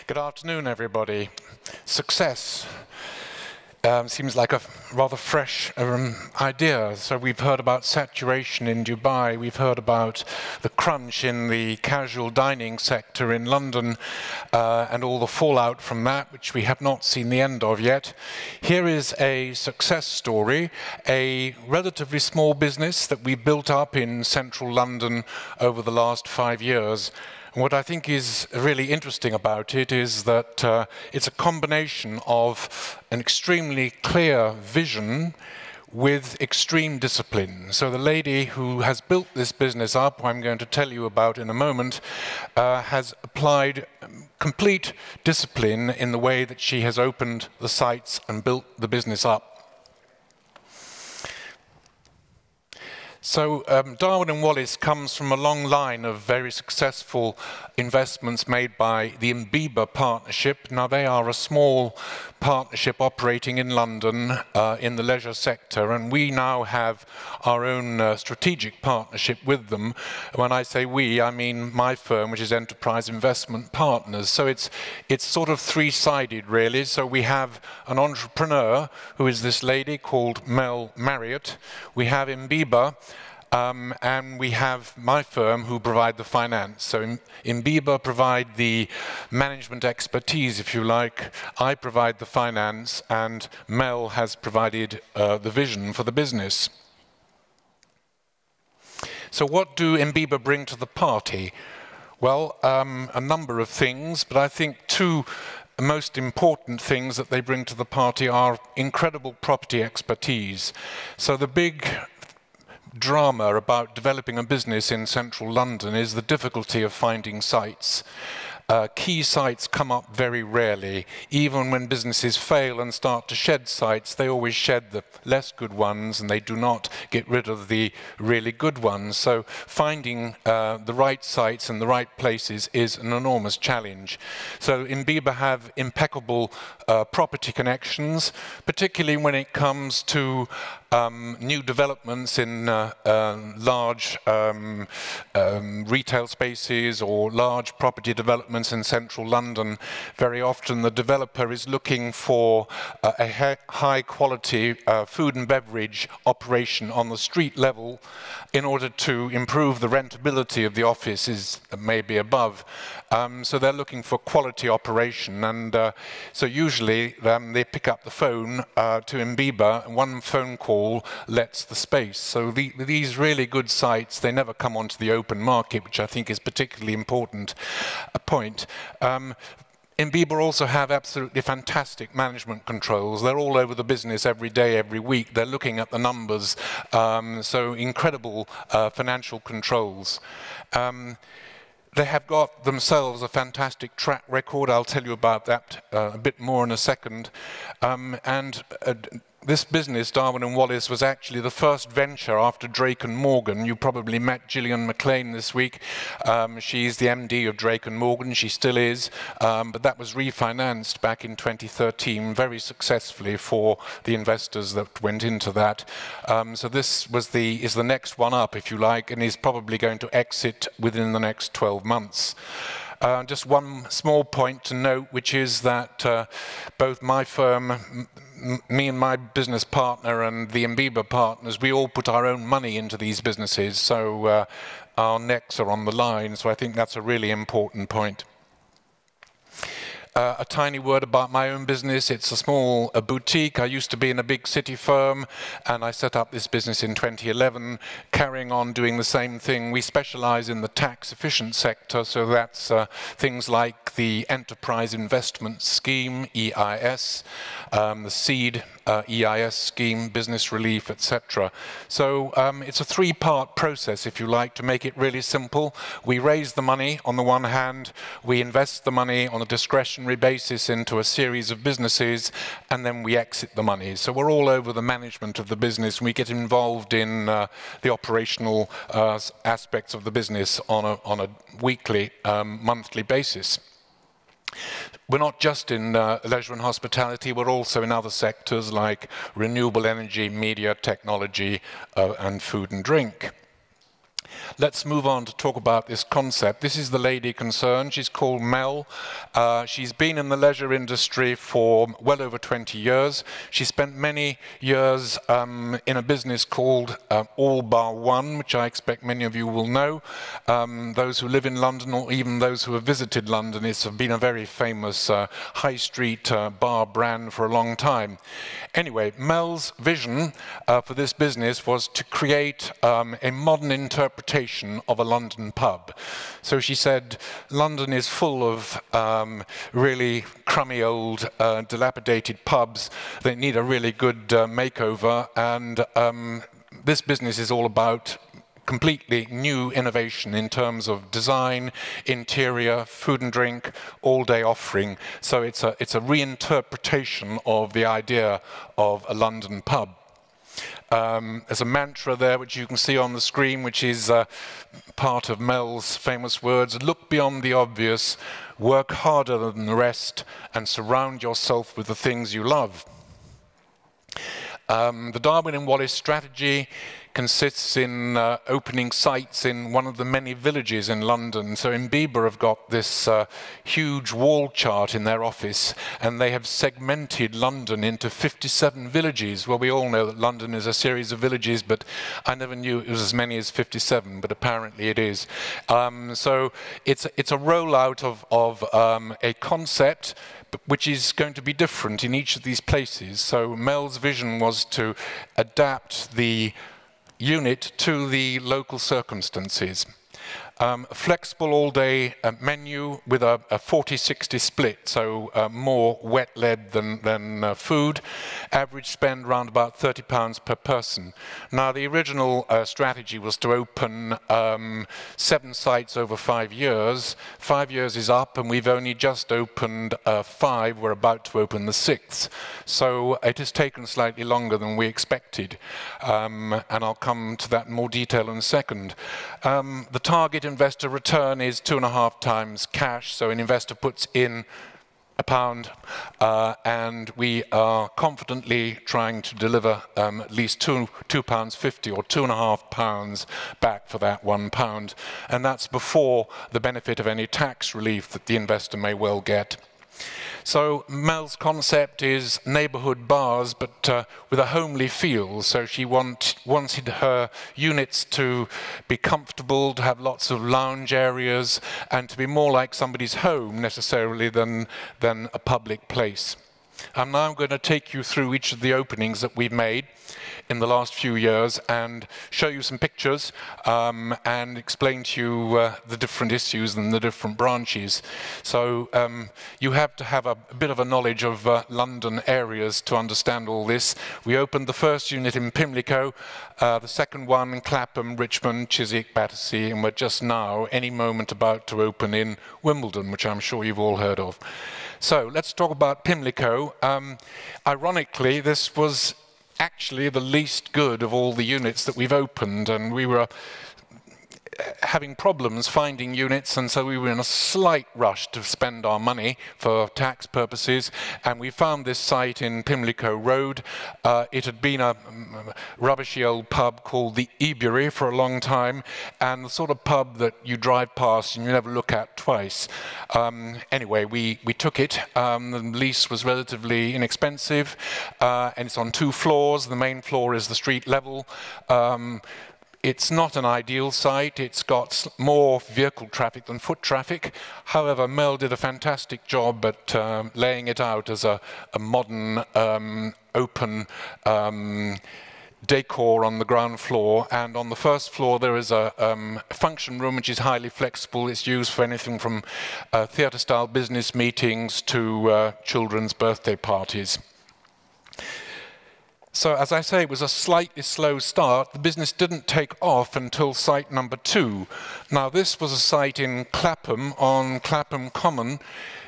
Good afternoon, everybody. Success seems like a rather fresh idea. So we've heard about saturation in Dubai, we've heard about the crunch in the casual dining sector in London, and all the fallout from that, which we have not seen the end of yet. Here is a success story, a relatively small business that we built up in central London over the last 5 years. What I think is really interesting about it is that it's a combination of an extremely clear vision with extreme discipline. So the lady who has built this business up, who I'm going to tell you about in a moment, has applied complete discipline in the way that she has opened the sites and built the business up. So Darwin and Wallace comes from a long line of very successful investments made by the Imbiba partnership. Now they are a small partnership operating in London in the leisure sector, and we now have our own strategic partnership with them. When I say we, I mean my firm, which is Enterprise Investment Partners. So it's sort of three-sided, really. So we have an entrepreneur, who is this lady called Mel Marriott. We have Imbiba, and we have my firm who provide the finance. So Imbiba provide the management expertise, if you like. I provide the finance, and Mel has provided the vision for the business. So what do Imbiba bring to the party? Well, a number of things, but I think two most important things that they bring to the party are incredible property expertise. So the big drama about developing a business in central London is the difficulty of finding sites. Key sites come up very rarely. Even when businesses fail and start to shed sites, they always shed the less good ones, and they do not get rid of the really good ones. So finding the right sites and the right places is an enormous challenge. So Imbiba have impeccable property connections, particularly when it comes to new developments in large retail spaces or large property developments in central London. Very often the developer is looking for a high quality food and beverage operation on the street level in order to improve the rentability of the offices, maybe above. So they're looking for quality operation, and so usually they pick up the phone to Imbiba, and one phone call lets the space. So these really good sites, they never come onto the open market, which I think is particularly important a point. Imbiba also have absolutely fantastic management controls. They're all over the business every day, every week. They're looking at the numbers, so incredible financial controls. They have got themselves a fantastic track record. I'll tell you about that a bit more in a second. This business, Darwin and Wallace, was actually the first venture after Drake and Morgan. You probably met Gillian McLean this week. She's the MD of Drake and Morgan. She still is. But that was refinanced back in 2013 very successfully for the investors that went into that. So this was is the next one up, if you like, and is probably going to exit within the next 12 months. Just one small point to note, which is that both my firm, me and my business partner, and the Imbiba partners, we all put our own money into these businesses, so our necks are on the line, so I think that's a really important point. A tiny word about my own business. It's a small boutique. I used to be in a big city firm, and I set up this business in 2011, carrying on doing the same thing. We specialize in the tax-efficient sector, so that's things like the Enterprise Investment Scheme, EIS, the SEED EIS scheme, business relief, etc. So it's a three-part process, if you like, to make it really simple. We raise the money on the one hand, we invest the money on a discretionary basis into a series of businesses, and then we exit the money. So we're all over the management of the business. We get involved in the operational aspects of the business on a weekly, monthly basis. We're not just in leisure and hospitality, we're also in other sectors like renewable energy, media, technology, and food and drink. Let's move on to talk about this concept. This is the lady concerned. She's called Mel. She's been in the leisure industry for well over 20 years. She spent many years in a business called All Bar One, which I expect many of you will know. Those who live in London, or even those who have visited London, it's been a very famous high street bar brand for a long time. Anyway, Mel's vision for this business was to create a modern interpretation of a London pub. So she said, London is full of really crummy old dilapidated pubs that need a really good makeover, and this business is all about completely new innovation in terms of design, interior, food and drink, all-day offering. So it's a reinterpretation of the idea of a London pub. There's a mantra there which you can see on the screen, which is part of Mel's famous words: look beyond the obvious, work harder than the rest, and surround yourself with the things you love. The Darwin and Wallace strategy consists in opening sites in one of the many villages in London. So in Bieber have got this huge wall chart in their office, and they have segmented London into 57 villages. Well, we all know that London is a series of villages, but I never knew it was as many as 57, but apparently it is. So it's a rollout of a concept which is going to be different in each of these places. So Mel's vision was to adapt the unit to the local circumstances. A flexible all-day menu with a 40-60 split, so more wet-led than food. Average spend around about £30 per person. Now, the original strategy was to open 7 sites over 5 years. 5 years is up, and we've only just opened 5. We're about to open the 6th. So it has taken slightly longer than we expected, and I'll come to that in more detail in a second. The target investor return is 2.5 times cash, so an investor puts in £1, and we are confidently trying to deliver at least £2.50 or £2.5 back for that £1, and that's before the benefit of any tax relief that the investor may well get. So Mel's concept is neighbourhood bars, but with a homely feel. So she wanted her units to be comfortable, to have lots of lounge areas, and to be more like somebody's home necessarily than a public place. I'm now going to take you through each of the openings that we've made in the last few years and show you some pictures and explain to you the different issues and the different branches. So you have to have a bit of a knowledge of London areas to understand all this. We opened the first unit in Pimlico, the second one in Clapham, Richmond, Chiswick, Battersea, and we're just now, any moment, about to open in Wimbledon, which I'm sure you've all heard of. So let's talk about Pimlico. Ironically, this was actually the least good of all the units that we've opened, and we were having problems finding units, and so we were in a slight rush to spend our money for tax purposes, and we found this site in Pimlico Road. It had been a rubbishy old pub called the Ebury for a long time, and the sort of pub that you drive past and you never look at twice. Anyway, we took it. The lease was relatively inexpensive, and it's on 2 floors. The main floor is the street level. It's not an ideal site. It's got more vehicle traffic than foot traffic. However, Mel did a fantastic job at laying it out as a modern, open decor on the ground floor. And on the first floor, there is a function room which is highly flexible. It's used for anything from theatre-style business meetings to children's birthday parties. So, as I say, it was a slightly slow start. The business didn't take off until site number 2. Now, this was a site in Clapham, on Clapham Common,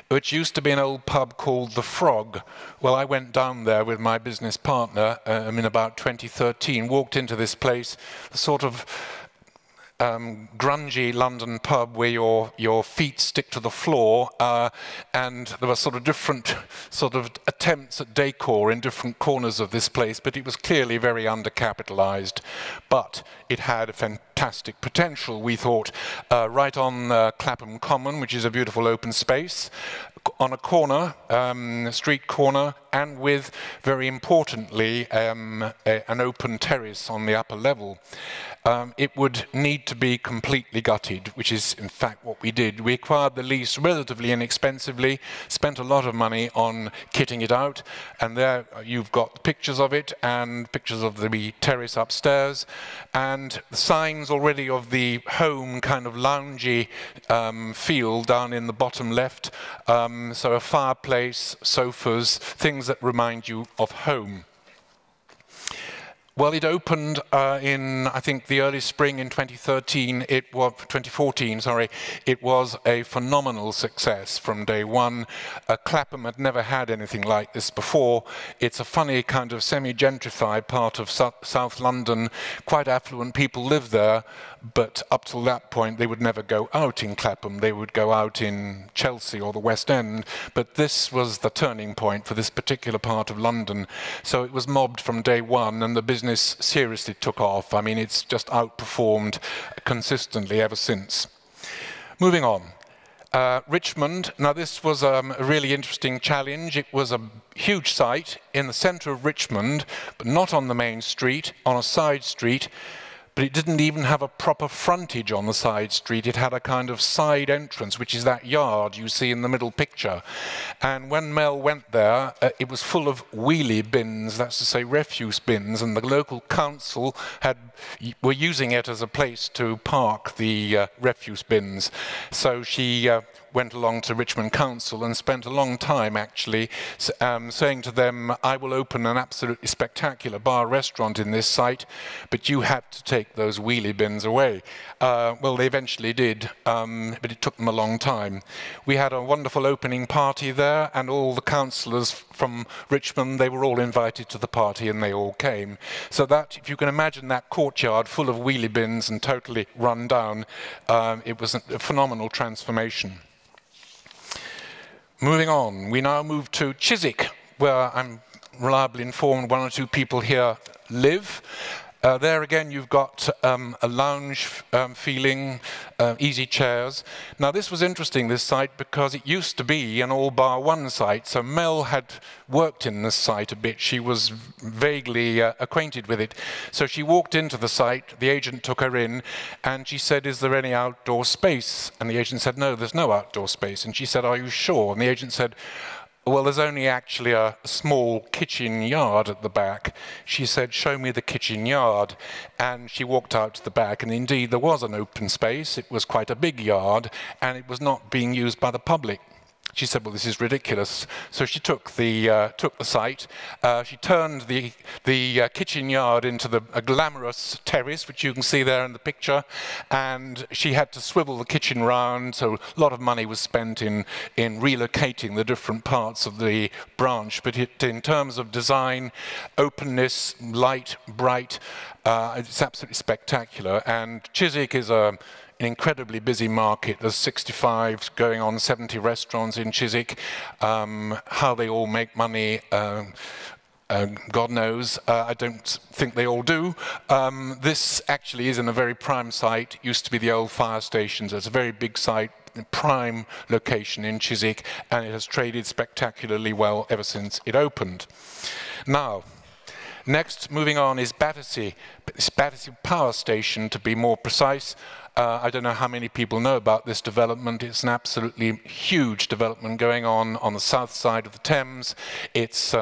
which used to be an old pub called The Frog. Well, I went down there with my business partner in about 2013, walked into this place, the sort of grungy London pub where your feet stick to the floor, and there were sort of different attempts at decor in different corners of this place, but it was clearly very undercapitalized. But it had a fantastic potential. We thought right on Clapham Common, which is a beautiful open space, on a corner, a street corner, and with, very importantly, an open terrace on the upper level. It would need to be completely gutted, which is in fact what we did. We acquired the lease relatively inexpensively, spent a lot of money on kitting it out, and there you've got pictures of it and pictures of the terrace upstairs, and the signs already of the home kind of loungy feel down in the bottom left. So a fireplace, sofas, things that remind you of home. Well, it opened in, I think, the early spring in 2013. 2014, sorry. It was a phenomenal success from day one. Clapham had never had anything like this before. It's a funny kind of semi-gentrified part of South London. Quite affluent people live there, but up till that point, they would never go out in Clapham. They would go out in Chelsea or the West End. But this was the turning point for this particular part of London. So it was mobbed from day one, and the business seriously took off. I mean, it's just outperformed consistently ever since. Moving on. Richmond. Now, this was a really interesting challenge. It was a huge site in the center of Richmond, but not on the main street, on a side street. But it didn't even have a proper frontage on the side street. It had a kind of side entrance, which is that yard you see in the middle picture. And when Mel went there, it was full of wheelie bins, that's to say refuse bins, and the local council were using it as a place to park the refuse bins. So she went along to Richmond Council and spent a long time actually saying to them, I will open an absolutely spectacular bar restaurant in this site, but you had to take those wheelie bins away. Well, they eventually did, but it took them a long time. We had a wonderful opening party there, and all the councillors from Richmond, they were all invited to the party, and they all came. So that, if you can imagine that courtyard full of wheelie bins and totally run down, it was a phenomenal transformation. Moving on, we now move to Chiswick, where I'm reliably informed one or two people here live. There again, you've got a lounge feeling, easy chairs. Now, this was interesting, this site, because it used to be an all-bar one site. So Mel had worked in this site a bit. She was vaguely acquainted with it. So she walked into the site, the agent took her in, and she said, is there any outdoor space? And the agent said, no, there's no outdoor space. And she said, are you sure? And the agent said, well, there's only actually a small kitchen yard at the back. She said, show me the kitchen yard. And she walked out to the back, and indeed there was an open space. It was quite a big yard, and it was not being used by the public. She said, well, this is ridiculous. So she took the site. She turned the kitchen yard into a glamorous terrace, which you can see there in the picture. And she had to swivel the kitchen round. So a lot of money was spent in relocating the different parts of the branch. But in terms of design, openness, light, bright, it's absolutely spectacular. And Chiswick is an incredibly busy market. There's 65 going on 70 restaurants in Chiswick. How they all make money, God knows. I don't think they all do. This actually is in a very prime site. It used to be the old fire stations. It's a very big site, prime location in Chiswick, and it has traded spectacularly well ever since it opened. Now, next, moving on, is Battersea. It's Battersea Power Station, to be more precise. I don't know how many people know about this development. It's an absolutely huge development going on the south side of the Thames. It's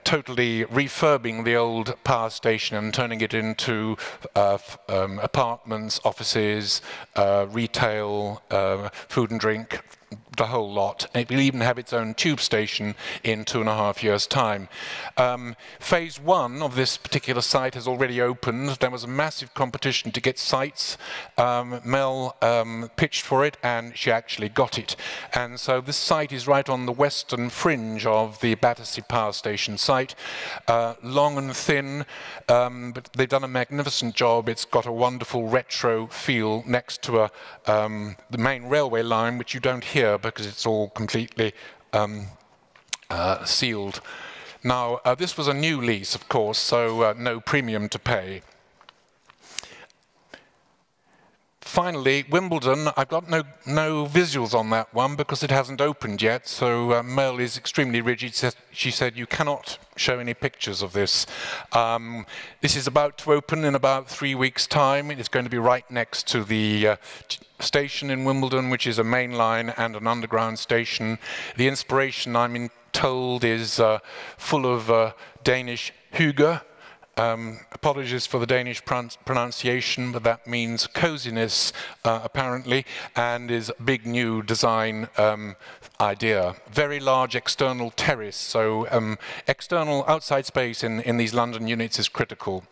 totally refurbing the old power station and turning it into apartments, offices, retail, food and drink, the whole lot. It will even have its own tube station in 2.5 years' time. Phase 1 of this particular site has already opened. There was a massive competition to get sites. Mel pitched for it, and she actually got it. And so this site is right on the western fringe of the Battersea Power Station site. Long and thin, but they've done a magnificent job. It's got a wonderful retro feel next to the main railway line, which you don't hear because it's all completely sealed. Now, this was a new lease, of course, so no premium to pay. Finally, Wimbledon, I've got no visuals on that one because it hasn't opened yet, so Mel is extremely rigid. She said, you cannot show any pictures of this. This is about to open in about 3 weeks' time. It's going to be right next to the station in Wimbledon, which is a main line and an underground station. The inspiration, I'm told, is full of Danish hygge. Apologies for the Danish pronunciation, but that means coziness, apparently, and is a big new design idea. Very large external terrace, so external outside space in these London units is critical.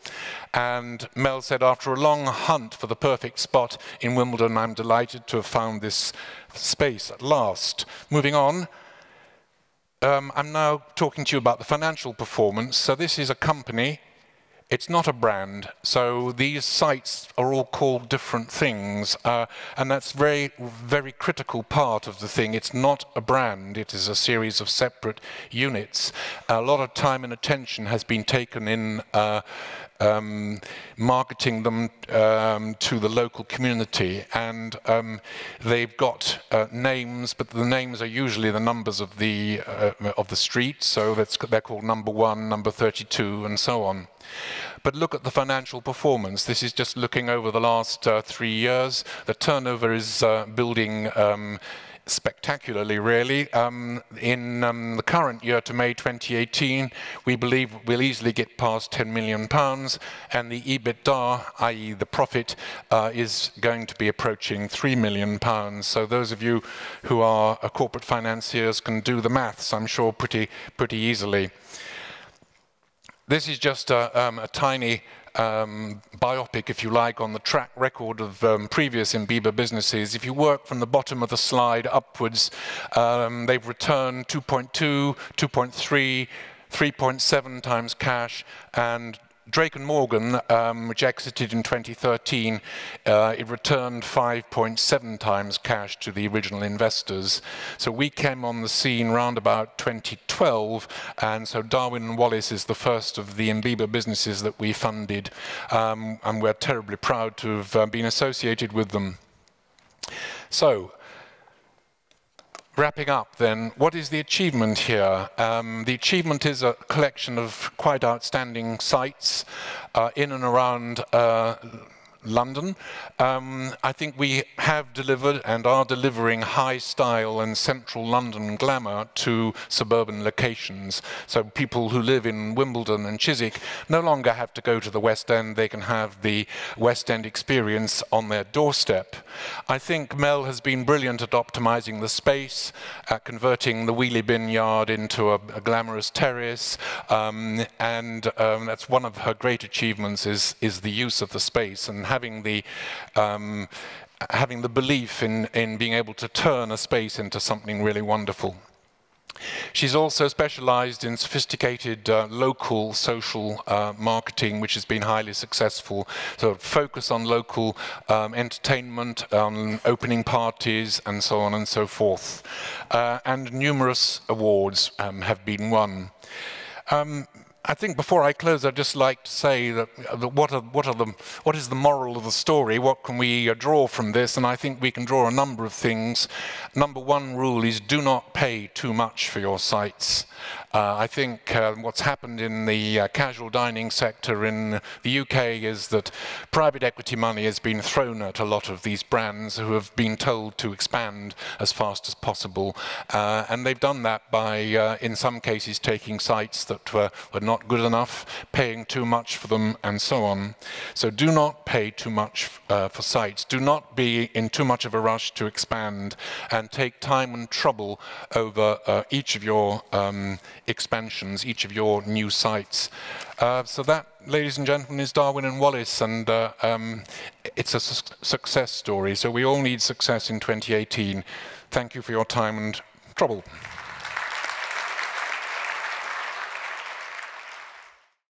And Mel said, after a long hunt for the perfect spot in Wimbledon, I'm delighted to have found this space at last. Moving on. I'm now talking to you about the financial performance. So this is a company. It's not a brand, so these sites are all called different things, and that's very, very critical part of the thing. It's not a brand, it is a series of separate units. A lot of time and attention has been taken in marketing them to the local community, and they've got names, but the names are usually the numbers of the street, so they're called number 1, number 32, and so on. But look at the financial performance. This is just looking over the last 3 years. The turnover is building spectacularly, really. In the current year to May 2018, we believe we'll easily get past £10 million, and the EBITDA, i.e. the profit, is going to be approaching £3 million. So those of you who are corporate financiers can do the maths, I'm sure, pretty easily. This is just a tiny biopic, if you like, on the track record of previous Inbiba businesses. If you work from the bottom of the slide upwards, they've returned 2.2, 2.3, 3.7 times cash, and Drake & Morgan, which exited in 2013, it returned 5.7 times cash to the original investors. So we came on the scene round about 2012, and so Darwin and Wallace is the first of the Inbiba businesses that we funded, and we're terribly proud to have been associated with them. So, wrapping up then, what is the achievement here? The achievement is a collection of quite outstanding sites in and around London. I think we have delivered and are delivering high style and central London glamour to suburban locations. So people who live in Wimbledon and Chiswick no longer have to go to the West End, they can have the West End experience on their doorstep. I think Mel has been brilliant at optimizing the space, at converting the wheelie bin yard into a glamorous terrace, and that's one of her great achievements is the use of the space and having the belief in being able to turn a space into something really wonderful. She's also specialized in sophisticated local social marketing, which has been highly successful. So focus on local entertainment, on opening parties, and so on and so forth. And numerous awards have been won. I think before I close, I'd just like to say that what is the moral of the story? What can we draw from this? And I think we can draw a number of things. Number one rule is do not pay too much for your sites. I think what's happened in the casual dining sector in the UK is that private equity money has been thrown at a lot of these brands who have been told to expand as fast as possible. And they've done that by, in some cases, taking sites that were not good enough, paying too much for them, and so on. So do not pay too much for sites. Do not be in too much of a rush to expand, and take time and trouble over each of your expansions, each of your new sites. So that, ladies and gentlemen, is Darwin and Wallace, and it's a success story. So we all need success in 2018. Thank you for your time and trouble.